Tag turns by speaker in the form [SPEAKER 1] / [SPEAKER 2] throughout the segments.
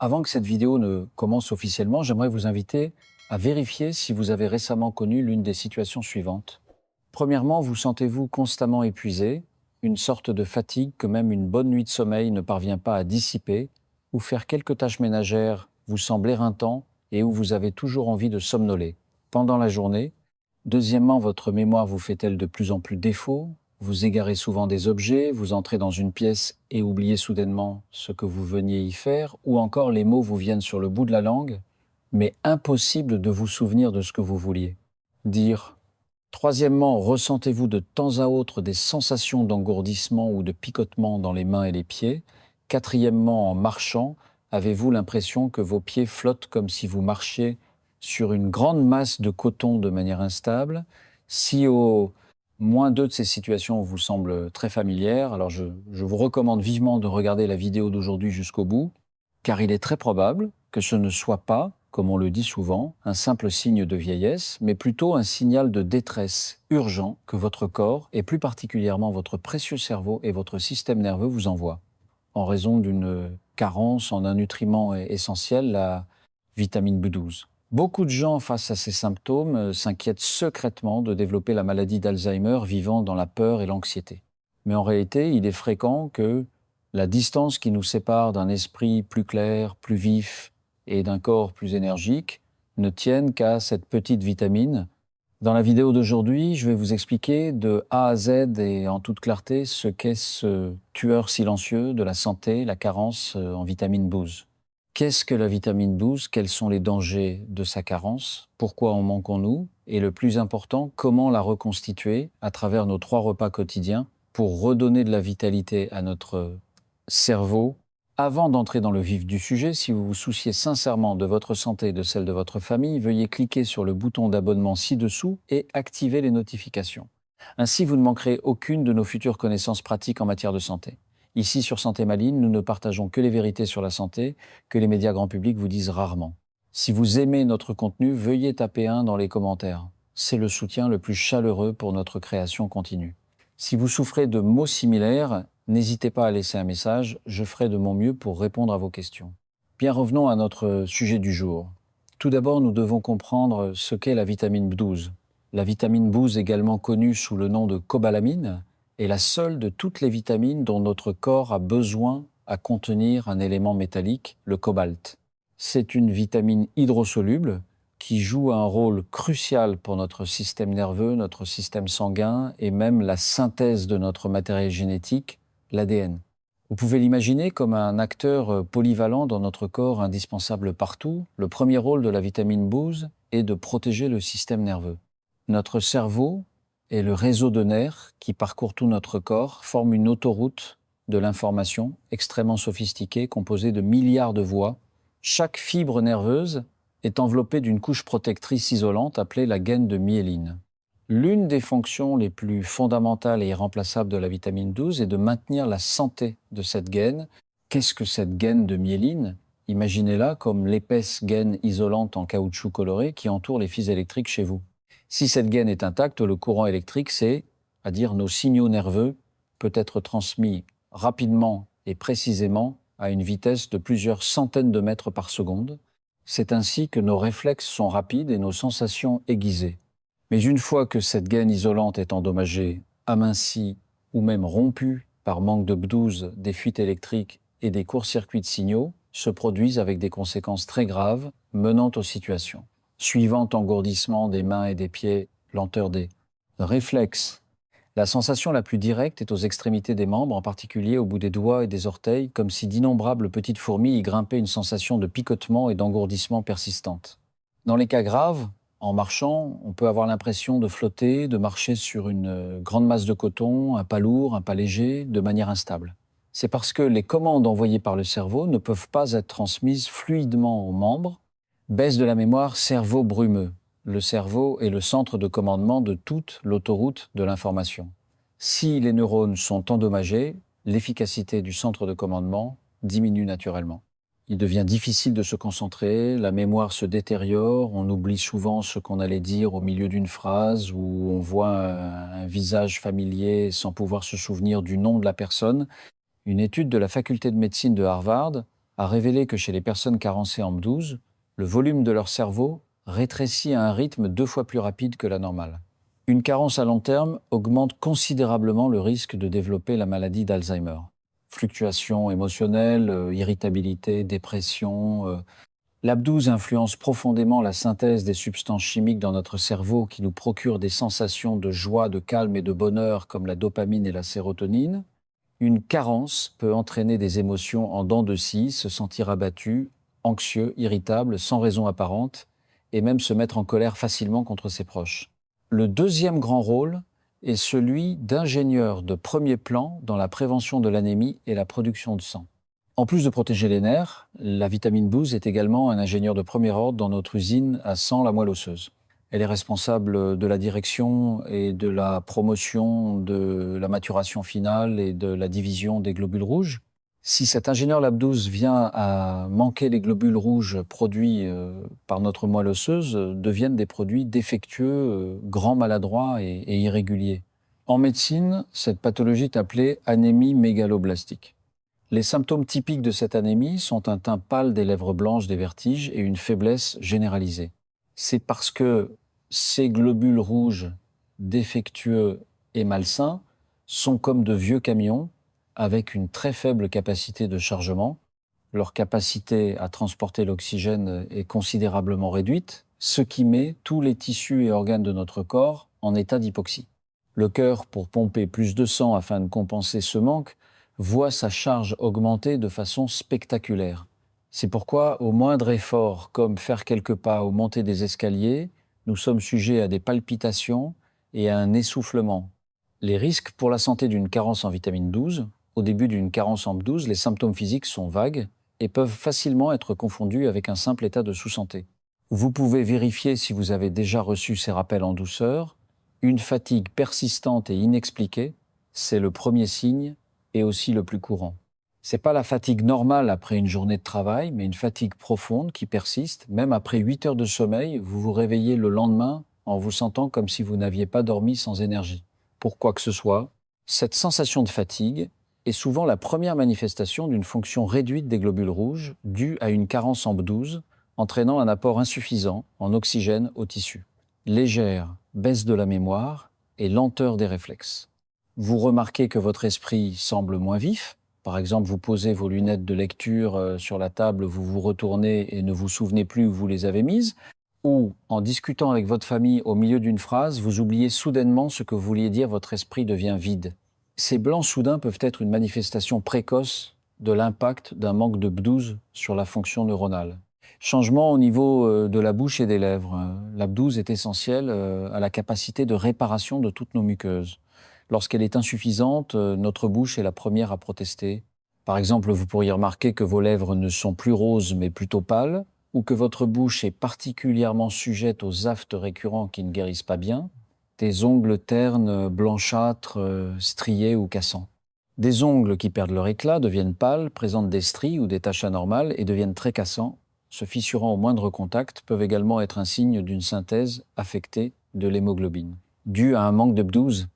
[SPEAKER 1] Avant que cette vidéo ne commence officiellement, j'aimerais vous inviter à vérifier si vous avez récemment connu l'une des situations suivantes. Premièrement, vous sentez-vous constamment épuisé, une sorte de fatigue que même une bonne nuit de sommeil ne parvient pas à dissiper, ou faire quelques tâches ménagères vous semble éreintant et où vous avez toujours envie de somnoler pendant la journée. Deuxièmement, votre mémoire vous fait-elle de plus en plus défaut? Vous égarez souvent des objets, vous entrez dans une pièce et oubliez soudainement ce que vous veniez y faire, ou encore les mots vous viennent sur le bout de la langue, mais impossible de vous souvenir de ce que vous vouliez dire. Troisièmement, ressentez-vous de temps à autre des sensations d'engourdissement ou de picotement dans les mains et les pieds? Quatrièmement, en marchant, avez-vous l'impression que vos pieds flottent comme si vous marchiez sur une grande masse de coton de manière instable? Si au moins deux de ces situations vous semblent très familières, alors je vous recommande vivement de regarder la vidéo d'aujourd'hui jusqu'au bout, car il est très probable que ce ne soit pas, comme on le dit souvent, un simple signe de vieillesse, mais plutôt un signal de détresse urgent que votre corps, et plus particulièrement votre précieux cerveau et votre système nerveux vous envoient, en raison d'une carence en un nutriment essentiel, la vitamine B12. Beaucoup de gens, face à ces symptômes, s'inquiètent secrètement de développer la maladie d'Alzheimer, vivant dans la peur et l'anxiété. Mais en réalité, il est fréquent que la distance qui nous sépare d'un esprit plus clair, plus vif et d'un corps plus énergique ne tienne qu'à cette petite vitamine. Dans la vidéo d'aujourd'hui, je vais vous expliquer de A à Z et en toute clarté ce qu'est ce tueur silencieux de la santé, la carence en vitamine B12. Qu'est-ce que la vitamine B12? Quels sont les dangers de sa carence? Pourquoi en manquons-nous? Et le plus important, comment la reconstituer à travers nos 3 repas quotidiens pour redonner de la vitalité à notre cerveau? Avant d'entrer dans le vif du sujet, si vous vous souciez sincèrement de votre santé et de celle de votre famille, veuillez cliquer sur le bouton d'abonnement ci-dessous et activer les notifications. Ainsi, vous ne manquerez aucune de nos futures connaissances pratiques en matière de santé. Ici, sur Santé Maligne, nous ne partageons que les vérités sur la santé que les médias grand public vous disent rarement. Si vous aimez notre contenu, veuillez taper 1 dans les commentaires. C'est le soutien le plus chaleureux pour notre création continue. Si vous souffrez de maux similaires, n'hésitez pas à laisser un message, je ferai de mon mieux pour répondre à vos questions. Bien, revenons à notre sujet du jour. Tout d'abord, nous devons comprendre ce qu'est la vitamine B12. La vitamine B12, également connue sous le nom de cobalamine, est la seule de toutes les vitamines dont notre corps a besoin à contenir un élément métallique, le cobalt. C'est une vitamine hydrosoluble qui joue un rôle crucial pour notre système nerveux, notre système sanguin et même la synthèse de notre matériel génétique, l'ADN. Vous pouvez l'imaginer comme un acteur polyvalent dans notre corps, indispensable partout. Le premier rôle de la vitamine B12 est de protéger le système nerveux. Notre cerveau et le réseau de nerfs qui parcourt tout notre corps forment une autoroute de l'information extrêmement sophistiquée, composée de milliards de voies. Chaque fibre nerveuse est enveloppée d'une couche protectrice isolante appelée la gaine de myéline. L'une des fonctions les plus fondamentales et irremplaçables de la vitamine B12 est de maintenir la santé de cette gaine. Qu'est-ce que cette gaine de myéline? Imaginez-la comme l'épaisse gaine isolante en caoutchouc coloré qui entoure les fils électriques chez vous. Si cette gaine est intacte, le courant électrique, c'est-à-dire nos signaux nerveux, peut être transmis rapidement et précisément à une vitesse de plusieurs centaines de mètres par seconde. C'est ainsi que nos réflexes sont rapides et nos sensations aiguisées. Mais une fois que cette gaine isolante est endommagée, amincie ou même rompue par manque de B12, des fuites électriques et des courts-circuits de signaux, se produisent avec des conséquences très graves menant aux situations suivant engourdissement des mains et des pieds, lenteur des réflexes. La sensation la plus directe est aux extrémités des membres, en particulier au bout des doigts et des orteils, comme si d'innombrables petites fourmis y grimpaient, une sensation de picotement et d'engourdissement persistante. Dans les cas graves, en marchant, on peut avoir l'impression de flotter, de marcher sur une grande masse de coton, un pas lourd, un pas léger, de manière instable. C'est parce que les commandes envoyées par le cerveau ne peuvent pas être transmises fluidement aux membres. Baisse de la mémoire, cerveau brumeux. Le cerveau est le centre de commandement de toute l'autoroute de l'information. Si les neurones sont endommagés, l'efficacité du centre de commandement diminue naturellement. Il devient difficile de se concentrer, la mémoire se détériore, on oublie souvent ce qu'on allait dire au milieu d'une phrase, ou on voit un visage familier sans pouvoir se souvenir du nom de la personne. Une étude de la faculté de médecine de Harvard a révélé que chez les personnes carencées en B12, le volume de leur cerveau rétrécit à un rythme 2 fois plus rapide que la normale. Une carence à long terme augmente considérablement le risque de développer la maladie d'Alzheimer. Fluctuations émotionnelles, irritabilité, dépression. La B12 influence profondément la synthèse des substances chimiques dans notre cerveau qui nous procurent des sensations de joie, de calme et de bonheur comme la dopamine et la sérotonine. Une carence peut entraîner des émotions en dents de scie, se sentir abattu, anxieux, irritable, sans raison apparente, et même se mettre en colère facilement contre ses proches. Le deuxième grand rôle est celui d'ingénieur de premier plan dans la prévention de l'anémie et la production de sang. En plus de protéger les nerfs, la vitamine B12 est également un ingénieur de premier ordre dans notre usine à sang, la moelle osseuse. Elle est responsable de la direction et de la promotion de la maturation finale et de la division des globules rouges. Si cet ingénieur Lab12 vient à manquer, les globules rouges produits par notre moelle osseuse deviennent des produits défectueux, grands, maladroits et irréguliers. En médecine, cette pathologie est appelée anémie mégaloblastique. Les symptômes typiques de cette anémie sont un teint pâle, des lèvres blanches, des vertiges et une faiblesse généralisée. C'est parce que ces globules rouges défectueux et malsains sont comme de vieux camions avec une très faible capacité de chargement. Leur capacité à transporter l'oxygène est considérablement réduite, ce qui met tous les tissus et organes de notre corps en état d'hypoxie. Le cœur, pour pomper plus de sang afin de compenser ce manque, voit sa charge augmenter de façon spectaculaire. C'est pourquoi, au moindre effort, comme faire quelques pas ou monter des escaliers, nous sommes sujets à des palpitations et à un essoufflement. Les risques pour la santé d'une carence en vitamine 12, au début d'une carence en B12, les symptômes physiques sont vagues et peuvent facilement être confondus avec un simple état de sous-santé. Vous pouvez vérifier si vous avez déjà reçu ces rappels en douceur. Une fatigue persistante et inexpliquée, c'est le premier signe et aussi le plus courant. C'est pas la fatigue normale après une journée de travail, mais une fatigue profonde qui persiste. Même après 8 heures de sommeil, vous vous réveillez le lendemain en vous sentant comme si vous n'aviez pas dormi sans énergie. Pour quoi que ce soit, cette sensation de fatigue est souvent la première manifestation d'une fonction réduite des globules rouges due à une carence en B12, entraînant un apport insuffisant en oxygène aux tissus. Légère baisse de la mémoire et lenteur des réflexes. Vous remarquez que votre esprit semble moins vif. Par exemple, vous posez vos lunettes de lecture sur la table, vous vous retournez et ne vous souvenez plus où vous les avez mises. Ou, en discutant avec votre famille au milieu d'une phrase, vous oubliez soudainement ce que vous vouliez dire, votre esprit devient vide. Ces blancs soudains peuvent être une manifestation précoce de l'impact d'un manque de B12 sur la fonction neuronale. Changement au niveau de la bouche et des lèvres. La B12 est essentielle à la capacité de réparation de toutes nos muqueuses. Lorsqu'elle est insuffisante, notre bouche est la première à protester. Par exemple, vous pourriez remarquer que vos lèvres ne sont plus roses mais plutôt pâles, ou que votre bouche est particulièrement sujette aux aftes récurrents qui ne guérissent pas bien, des ongles ternes, blanchâtres, striés ou cassants. Des ongles qui perdent leur éclat, deviennent pâles, présentent des stries ou des taches anormales et deviennent très cassants, se fissurant au moindre contact, peuvent également être un signe d'une synthèse affectée de l'hémoglobine, due à un manque de B12.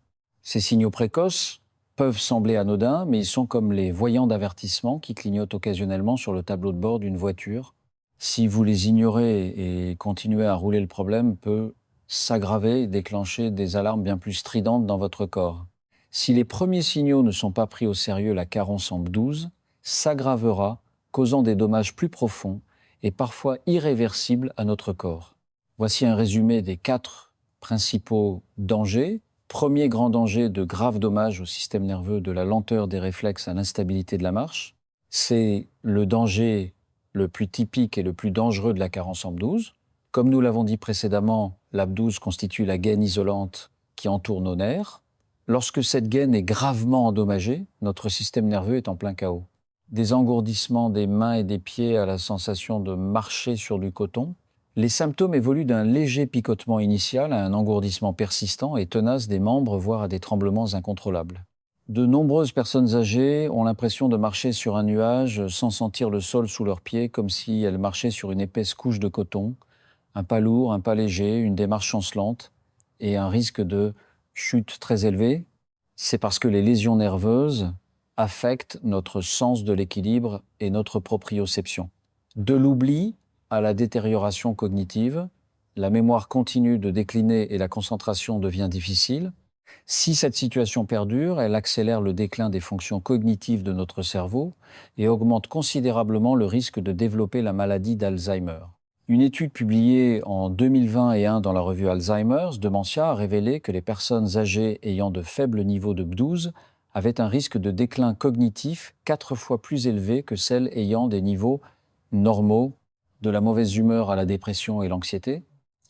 [SPEAKER 1] Ces signaux précoces peuvent sembler anodins, mais ils sont comme les voyants d'avertissement qui clignotent occasionnellement sur le tableau de bord d'une voiture. Si vous les ignorez et continuez à rouler, le problème peut s'aggraver et déclencher des alarmes bien plus stridentes dans votre corps. Si les premiers signaux ne sont pas pris au sérieux, la carence en B12 s'aggravera, causant des dommages plus profonds et parfois irréversibles à notre corps. Voici un résumé des 4 principaux dangers. Premier grand danger de graves dommages au système nerveux, de la lenteur des réflexes à l'instabilité de la marche. C'est le danger le plus typique et le plus dangereux de la carence en B12. Comme nous l'avons dit précédemment, la B12 constitue la gaine isolante qui entoure nos nerfs. Lorsque cette gaine est gravement endommagée, notre système nerveux est en plein chaos. Des engourdissements des mains et des pieds à la sensation de marcher sur du coton. Les symptômes évoluent d'un léger picotement initial à un engourdissement persistant et tenace des membres, voire à des tremblements incontrôlables. De nombreuses personnes âgées ont l'impression de marcher sur un nuage sans sentir le sol sous leurs pieds, comme si elles marchaient sur une épaisse couche de coton. Un pas lourd, un pas léger, une démarche chancelante et un risque de chute très élevé. C'est parce que les lésions nerveuses affectent notre sens de l'équilibre et notre proprioception. De l'oubli à la détérioration cognitive, la mémoire continue de décliner et la concentration devient difficile. Si cette situation perdure, elle accélère le déclin des fonctions cognitives de notre cerveau et augmente considérablement le risque de développer la maladie d'Alzheimer. Une étude publiée en 2021 dans la revue Alzheimer's Dementia a révélé que les personnes âgées ayant de faibles niveaux de B12 avaient un risque de déclin cognitif 4 fois plus élevé que celles ayant des niveaux normaux, de la mauvaise humeur à la dépression et l'anxiété.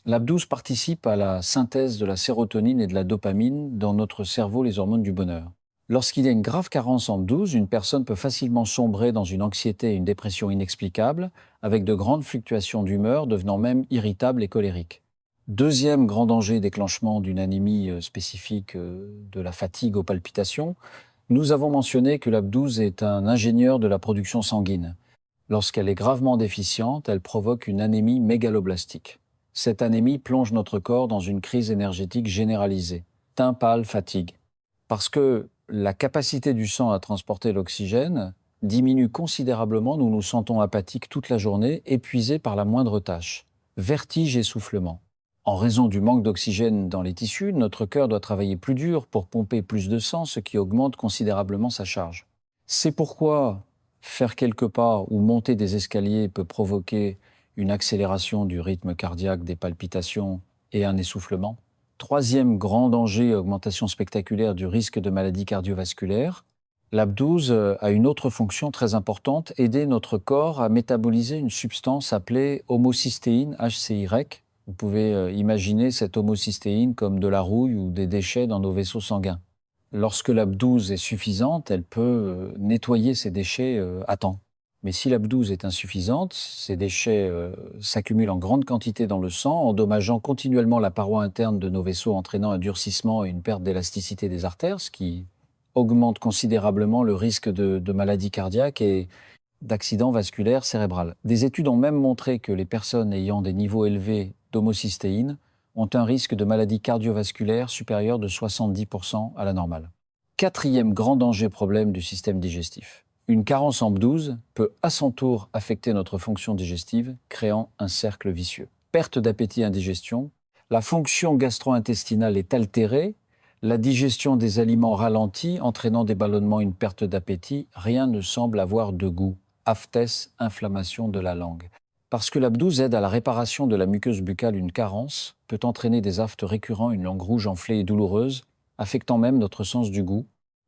[SPEAKER 1] La B12 participe à la synthèse de la sérotonine et de la dopamine dans notre cerveau, les hormones du bonheur. Lorsqu'il y a une grave carence en B12, une personne peut facilement sombrer dans une anxiété et une dépression inexplicables, avec de grandes fluctuations d'humeur, devenant même irritable et colérique. Deuxième grand danger déclenchement d'une anémie spécifique de la fatigue aux palpitations, nous avons mentionné que la B12 est un ingénieur de la production sanguine. Lorsqu'elle est gravement déficiente, elle provoque une anémie mégaloblastique. Cette anémie plonge notre corps dans une crise énergétique généralisée, teint pâle, fatigue. Parce que la capacité du sang à transporter l'oxygène diminue considérablement, nous nous sentons apathiques toute la journée, épuisés par la moindre tâche. Vertige, essoufflement. En raison du manque d'oxygène dans les tissus, notre cœur doit travailler plus dur pour pomper plus de sang, ce qui augmente considérablement sa charge. C'est pourquoi faire quelques pas ou monter des escaliers peut provoquer une accélération du rythme cardiaque, des palpitations et un essoufflement. Troisième grand danger, augmentation spectaculaire du risque de maladie cardiovasculaire. La B12 a une autre fonction très importante, aider notre corps à métaboliser une substance appelée homocystéine, HCY. Vous pouvez imaginer cette homocystéine comme de la rouille ou des déchets dans nos vaisseaux sanguins. Lorsque la B12 est suffisante, elle peut nettoyer ces déchets à temps. Mais si la B12 est insuffisante, ces déchets s'accumulent en grande quantité dans le sang, endommageant continuellement la paroi interne de nos vaisseaux, entraînant un durcissement et une perte d'élasticité des artères, ce qui augmente considérablement le risque de maladie cardiaque et d'accident vasculaire cérébral. Des études ont même montré que les personnes ayant des niveaux élevés d'homocystéine ont un risque de maladie cardiovasculaire supérieur de 70% à la normale. Quatrième grand danger problème du système digestif. Une carence en B12 peut à son tour affecter notre fonction digestive, créant un cercle vicieux. Perte d'appétit, indigestion, la fonction gastro-intestinale est altérée, la digestion des aliments ralentit, entraînant des ballonnements, une perte d'appétit, rien ne semble avoir de goût. Aphthèse, inflammation de la langue. Parce que la B12 aide à la réparation de la muqueuse buccale, une carence peut entraîner des aphtes récurrents, une langue rouge enflée et douloureuse, affectant même notre sens du goût.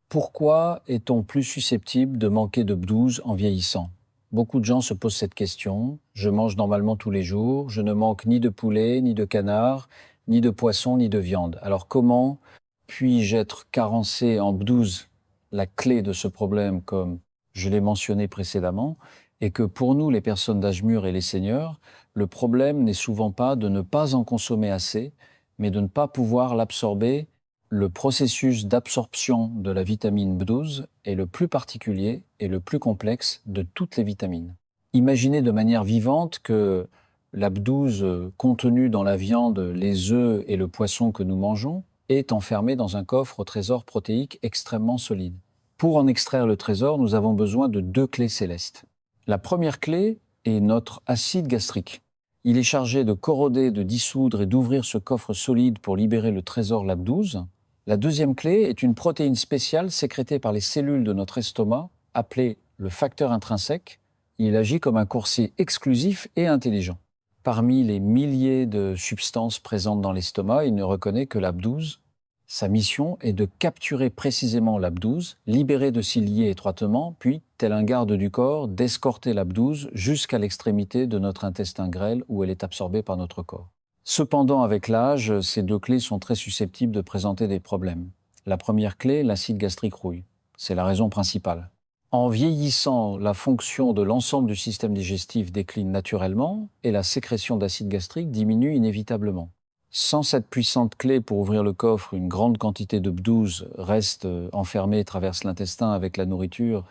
[SPEAKER 1] Pourquoi est-on plus susceptible de manquer de B12 en vieillissant? Beaucoup de gens se posent cette question. Je mange normalement tous les jours, je ne manque ni de poulet, ni de canard, ni de poisson, ni de viande. Alors comment puis-je être carencé en B12? La clé de ce problème, comme je l'ai mentionné précédemment, est que pour nous, les personnes d'âge mûr et les seniors, le problème n'est souvent pas de ne pas en consommer assez, mais de ne pas pouvoir l'absorber. Le processus d'absorption de la vitamine B12 est le plus particulier et le plus complexe de toutes les vitamines. Imaginez de manière vivante que la B12 contenue dans la viande, les œufs et le poisson que nous mangeons est enfermée dans un coffre au trésor protéique extrêmement solide. Pour en extraire le trésor, nous avons besoin de 2 clés célestes. La première clé est notre acide gastrique. Il est chargé de corroder, de dissoudre et d'ouvrir ce coffre solide pour libérer le trésor LAB12. La deuxième clé est une protéine spéciale sécrétée par les cellules de notre estomac, appelée le facteur intrinsèque. Il agit comme un coursier exclusif et intelligent. Parmi les milliers de substances présentes dans l'estomac, il ne reconnaît que LAB12. Sa mission est de capturer précisément LAB12, libérer de s'y lier étroitement, puis, tel un garde du corps, d'escorter LAB12 jusqu'à l'extrémité de notre intestin grêle où elle est absorbée par notre corps. Cependant, avec l'âge, ces 2 clés sont très susceptibles de présenter des problèmes. La première clé, l'acide gastrique rouille. C'est la raison principale. En vieillissant, la fonction de l'ensemble du système digestif décline naturellement et la sécrétion d'acide gastrique diminue inévitablement. Sans cette puissante clé pour ouvrir le coffre, une grande quantité de B12 reste enfermée, traverse l'intestin avec la nourriture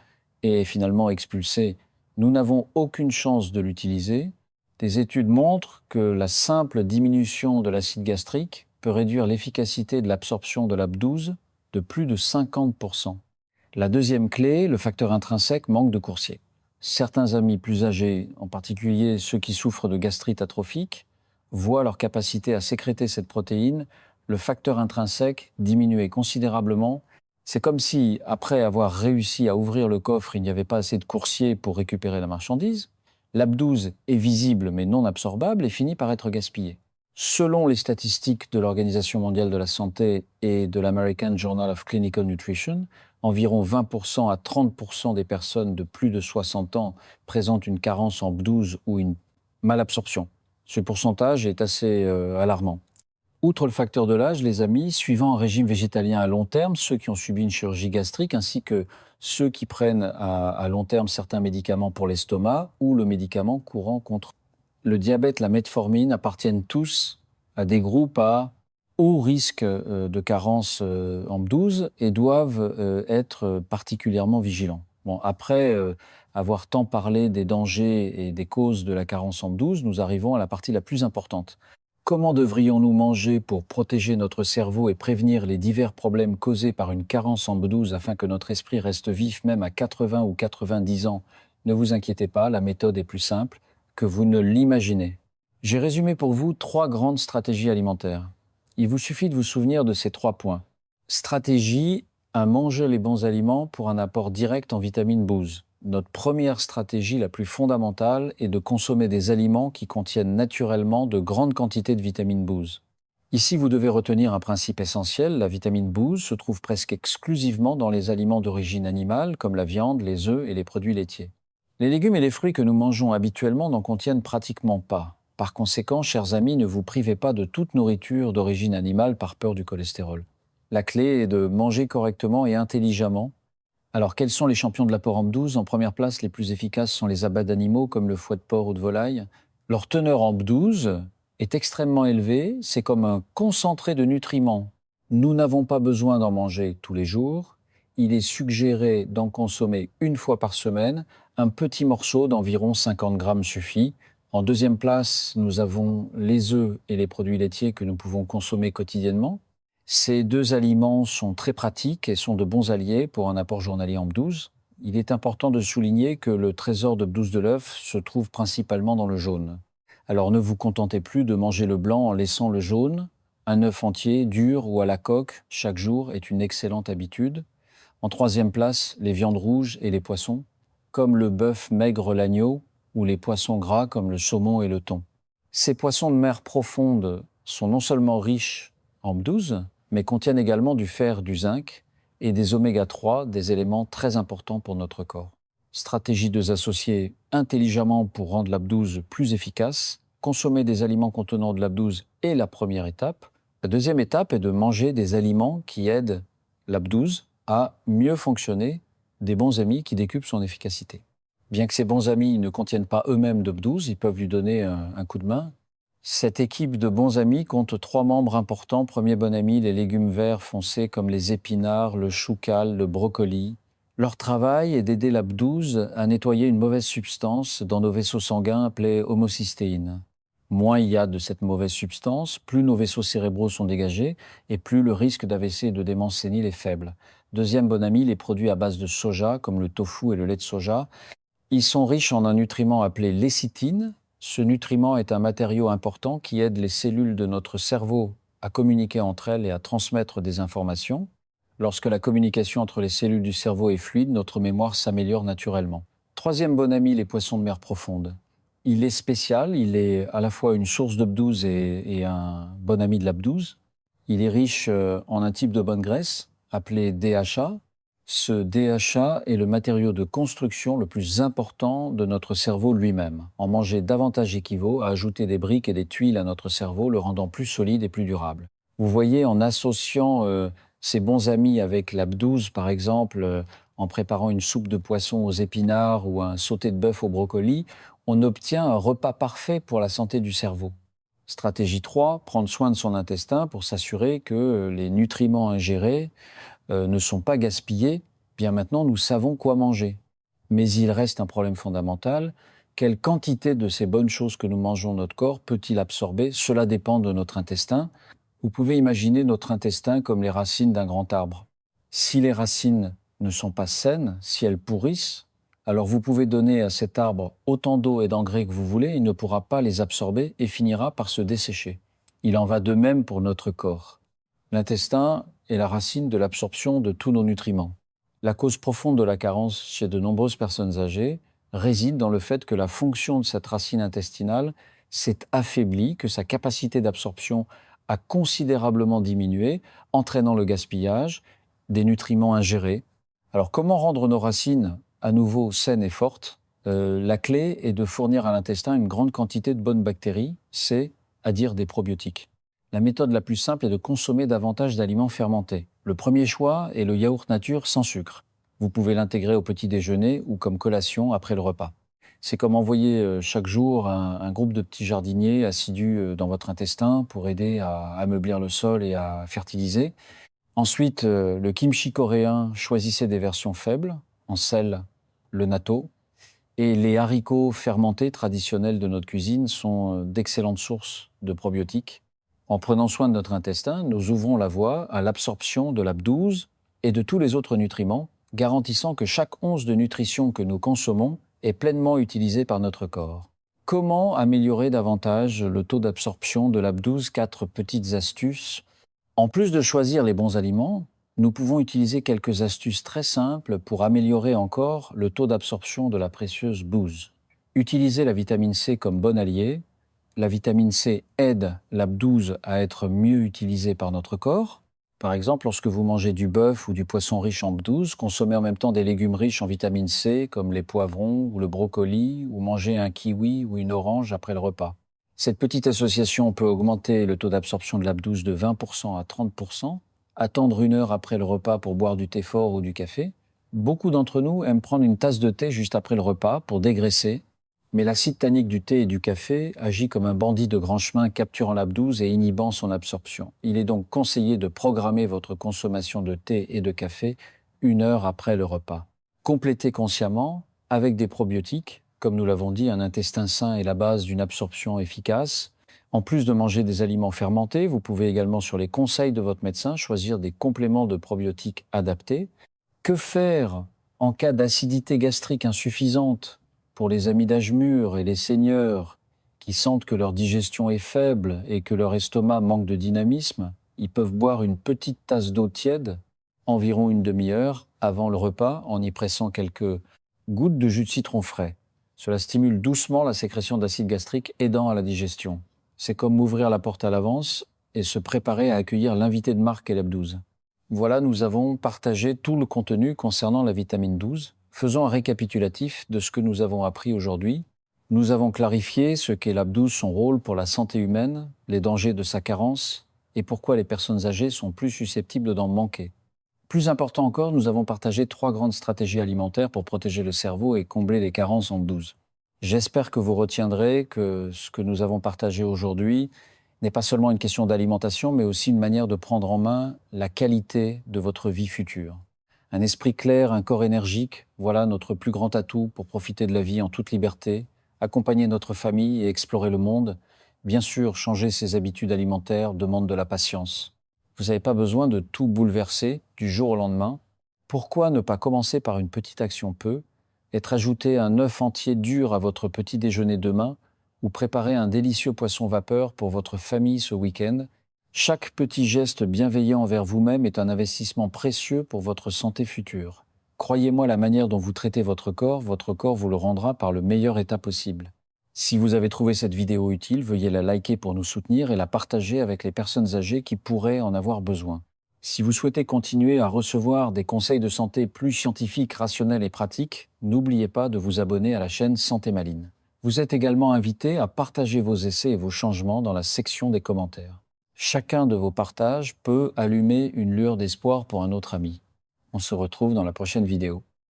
[SPEAKER 1] et est finalement expulsée. Nous n'avons aucune chance de l'utiliser. Des études montrent que la simple diminution de l'acide gastrique peut réduire l'efficacité de l'absorption de la B12 de plus de 50%. La deuxième clé, le facteur intrinsèque, manque de coursier. Certains amis plus âgés, en particulier ceux qui souffrent de gastrite atrophique, voient leur capacité à sécréter cette protéine, le facteur intrinsèque, diminuer considérablement. C'est comme si, après avoir réussi à ouvrir le coffre, il n'y avait pas assez de coursiers pour récupérer la marchandise. L'AB12 est visible mais non absorbable et finit par être gaspillé. Selon les statistiques de l'Organisation mondiale de la santé et de l'American Journal of Clinical Nutrition, environ 20% à 30% des personnes de plus de 60 ans présentent une carence en B12 ou une malabsorption. Ce pourcentage est assez alarmant. Outre le facteur de l'âge, les amis, suivant un régime végétalien à long terme, ceux qui ont subi une chirurgie gastrique, ainsi que ceux qui prennent à long terme certains médicaments pour l'estomac ou le médicament courant contre le diabète, la metformine, appartiennent tous à des groupes à haut risque de carence en B12 et doivent être particulièrement vigilants. Bon, après avoir tant parlé des dangers et des causes de la carence en B12, nous arrivons à la partie la plus importante. Comment devrions-nous manger pour protéger notre cerveau et prévenir les divers problèmes causés par une carence en B12 afin que notre esprit reste vif même à 80 ou 90 ans? Ne vous inquiétez pas, la méthode est plus simple que vous ne l'imaginez. J'ai résumé pour vous 3 grandes stratégies alimentaires. Il vous suffit de vous souvenir de ces 3 points. Stratégie à manger les bons aliments pour un apport direct en vitamine B12. Notre première stratégie la plus fondamentale est de consommer des aliments qui contiennent naturellement de grandes quantités de vitamine B12. Ici, vous devez retenir un principe essentiel, la vitamine B12 se trouve presque exclusivement dans les aliments d'origine animale comme la viande, les œufs et les produits laitiers. Les légumes et les fruits que nous mangeons habituellement n'en contiennent pratiquement pas. Par conséquent, chers amis, ne vous privez pas de toute nourriture d'origine animale par peur du cholestérol. La clé est de manger correctement et intelligemment. Alors, quels sont les champions de l'apport en B12 ? En première place, les plus efficaces sont les abats d'animaux comme le foie de porc ou de volaille. Leur teneur en B12 est extrêmement élevée, c'est comme un concentré de nutriments. Nous n'avons pas besoin d'en manger tous les jours. Il est suggéré d'en consommer une fois par semaine. Un petit morceau d'environ 50 grammes suffit. En deuxième place, nous avons les œufs et les produits laitiers que nous pouvons consommer quotidiennement. Ces 2 aliments sont très pratiques et sont de bons alliés pour un apport journalier en B12. Il est important de souligner que le trésor de B12 de l'œuf se trouve principalement dans le jaune. Alors ne vous contentez plus de manger le blanc en laissant le jaune. Un œuf entier, dur ou à la coque, chaque jour est une excellente habitude. En troisième place, les viandes rouges et les poissons, comme le bœuf maigre l'agneau ou les poissons gras comme le saumon et le thon. Ces poissons de mer profonde sont non seulement riches en B12, mais contiennent également du fer, du zinc et des oméga-3, des éléments très importants pour notre corps. Stratégie de s'associer intelligemment pour rendre la B12 plus efficace. Consommer des aliments contenant de la B12 est la première étape. La deuxième étape est de manger des aliments qui aident la B12 à mieux fonctionner, des bons amis qui décuplent son efficacité. Bien que ces bons amis ne contiennent pas eux-mêmes de B12, ils peuvent lui donner un coup de main. Cette équipe de bons amis compte 3 membres importants. Premier bon ami, les légumes verts foncés comme les épinards, le choucal, le brocoli. Leur travail est d'aider la B12 à nettoyer une mauvaise substance dans nos vaisseaux sanguins appelée homocystéine. Moins il y a de cette mauvaise substance, plus nos vaisseaux cérébraux sont dégagés et plus le risque d'AVC et de démence sénile est faible. Deuxième bon ami, les produits à base de soja, comme le tofu et le lait de soja. Ils sont riches en un nutriment appelé lécithine. Ce nutriment est un matériau important qui aide les cellules de notre cerveau à communiquer entre elles et à transmettre des informations. Lorsque la communication entre les cellules du cerveau est fluide, notre mémoire s'améliore naturellement. Troisième bon ami, les poissons de mer profonde. Il est spécial, il est à la fois une source de B12 et un bon ami de la B12. Il est riche en un type de bonne graisse appelé DHA. Ce DHA est le matériau de construction le plus important de notre cerveau lui-même. En manger davantage équivaut à ajouter des briques et des tuiles à notre cerveau, le rendant plus solide et plus durable. Vous voyez, en associant ces bons amis avec la B12, par exemple, en préparant une soupe de poisson aux épinards ou un sauté de bœuf au brocoli, on obtient un repas parfait pour la santé du cerveau. Stratégie 3, prendre soin de son intestin pour s'assurer que les nutriments ingérés ne sont pas gaspillés. Bien maintenant, nous savons quoi manger. Mais il reste un problème fondamental. Quelle quantité de ces bonnes choses que nous mangeons notre corps peut-il absorber ? Cela dépend de notre intestin. Vous pouvez imaginer notre intestin comme les racines d'un grand arbre. Si les racines ne sont pas saines, si elles pourrissent, Alors vous pouvez donner à cet arbre autant d'eau et d'engrais que vous voulez, il ne pourra pas les absorber et finira par se dessécher. Il en va de même pour notre corps. L'intestin est la racine de l'absorption de tous nos nutriments. La cause profonde de la carence chez de nombreuses personnes âgées réside dans le fait que la fonction de cette racine intestinale s'est affaiblie, que sa capacité d'absorption a considérablement diminué, entraînant le gaspillage des nutriments ingérés. Alors comment rendre nos racines à nouveau saines et fortes? La clé est de fournir à l'intestin une grande quantité de bonnes bactéries, c'est-à-dire des probiotiques. La méthode la plus simple est de consommer davantage d'aliments fermentés. Le premier choix est le yaourt nature sans sucre. Vous pouvez l'intégrer au petit déjeuner ou comme collation après le repas. C'est comme envoyer chaque jour un groupe de petits jardiniers assidus dans votre intestin pour aider à ameublir le sol et à fertiliser. Ensuite, le kimchi coréen, choisissez des versions faibles, en sel, le natto. Et les haricots fermentés traditionnels de notre cuisine sont d'excellentes sources de probiotiques. En prenant soin de notre intestin, nous ouvrons la voie à l'absorption de la B12 et de tous les autres nutriments, garantissant que chaque once de nutrition que nous consommons est pleinement utilisée par notre corps. Comment améliorer davantage le taux d'absorption de la B12? 4 petites astuces. En plus de choisir les bons aliments, nous pouvons utiliser quelques astuces très simples pour améliorer encore le taux d'absorption de la précieuse B12. Utilisez la vitamine C comme bon allié. La vitamine C aide la B12 à être mieux utilisée par notre corps. Par exemple, lorsque vous mangez du bœuf ou du poisson riche en B12, consommez en même temps des légumes riches en vitamine C comme les poivrons ou le brocoli, ou mangez un kiwi ou une orange après le repas. Cette petite association peut augmenter le taux d'absorption de la B12 de 20% à 30%, attendre 1 heure après le repas pour boire du thé fort ou du café. Beaucoup d'entre nous aiment prendre une tasse de thé juste après le repas pour dégraisser, mais l'acide tannique du thé et du café agit comme un bandit de grand chemin capturant la B12 et inhibant son absorption. Il est donc conseillé de programmer votre consommation de thé et de café 1 heure après le repas. Complétez consciemment avec des probiotiques. Comme nous l'avons dit, un intestin sain est la base d'une absorption efficace. En plus de manger des aliments fermentés, vous pouvez également, sur les conseils de votre médecin, choisir des compléments de probiotiques adaptés. Que faire en cas d'acidité gastrique insuffisante pour les amis d'âge mûr et les seniors qui sentent que leur digestion est faible et que leur estomac manque de dynamisme? Ils peuvent boire une petite tasse d'eau tiède, environ une demi-heure avant le repas, en y pressant quelques gouttes de jus de citron frais. Cela stimule doucement la sécrétion d'acide gastrique, aidant à la digestion. C'est comme ouvrir la porte à l'avance et se préparer à accueillir l'invité de marque et la B12. Voilà, nous avons partagé tout le contenu concernant la vitamine 12. Faisons un récapitulatif de ce que nous avons appris aujourd'hui. Nous avons clarifié ce qu'est la B12, son rôle pour la santé humaine, les dangers de sa carence et pourquoi les personnes âgées sont plus susceptibles d'en manquer. Plus important encore, nous avons partagé 3 grandes stratégies alimentaires pour protéger le cerveau et combler les carences en B12. J'espère que vous retiendrez que ce que nous avons partagé aujourd'hui n'est pas seulement une question d'alimentation, mais aussi une manière de prendre en main la qualité de votre vie future. Un esprit clair, un corps énergique, voilà notre plus grand atout pour profiter de la vie en toute liberté, accompagner notre famille et explorer le monde. Bien sûr, changer ses habitudes alimentaires demande de la patience. Vous n'avez pas besoin de tout bouleverser du jour au lendemain. Pourquoi ne pas commencer par une petite action être ajouter un œuf entier dur à votre petit déjeuner demain ou préparer un délicieux poisson vapeur pour votre famille ce week-end? Chaque petit geste bienveillant envers vous-même est un investissement précieux pour votre santé future. Croyez-moi, la manière dont vous traitez votre corps vous le rendra par le meilleur état possible. Si vous avez trouvé cette vidéo utile, veuillez la liker pour nous soutenir et la partager avec les personnes âgées qui pourraient en avoir besoin. Si vous souhaitez continuer à recevoir des conseils de santé plus scientifiques, rationnels et pratiques, n'oubliez pas de vous abonner à la chaîne Santé Maline. Vous êtes également invité à partager vos essais et vos changements dans la section des commentaires. Chacun de vos partages peut allumer une lueur d'espoir pour un autre ami. On se retrouve dans la prochaine vidéo.